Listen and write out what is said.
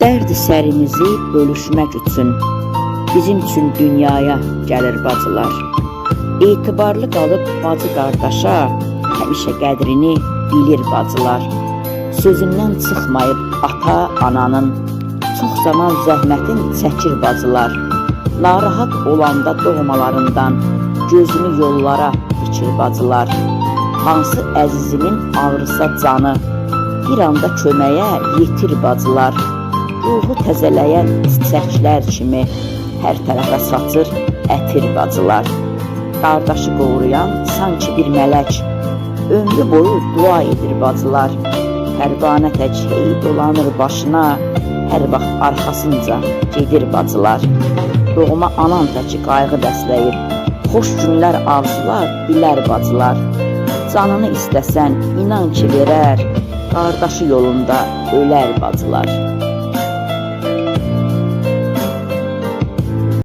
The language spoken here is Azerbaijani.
Dərdi sərimizi bölüşmək üçün bizim üçün dünyaya gəlir bacılar. Etibarlı qalıb bacı qardaşa həmişə qədrini bilir bacılar. Sözündən çıxmayıb ata ananın çox zaman zəhmətin çəkir bacılar. Narahat olanda doğmalarından gözünü yollara dikir bacılar. Hansı əzizinin ağrısa canı bir anda köməyə yetir bacılar. Ruhu təzələyən çiçəklər kimi hər tərəfə saçır ətir bacılar. Qardaşı qoruyan sanki bir mələk ömrü boyu dua edir bacılar. Pərvanə tək hey dolanır başına, hər vaxt arxasınca gedir bacılar. Doğma anan təki qayğı bəsləyir, xoş günlər arzular bilər bacılar. Canını istəsən inan ki verər, qardaşı yolunda ölər bacılar.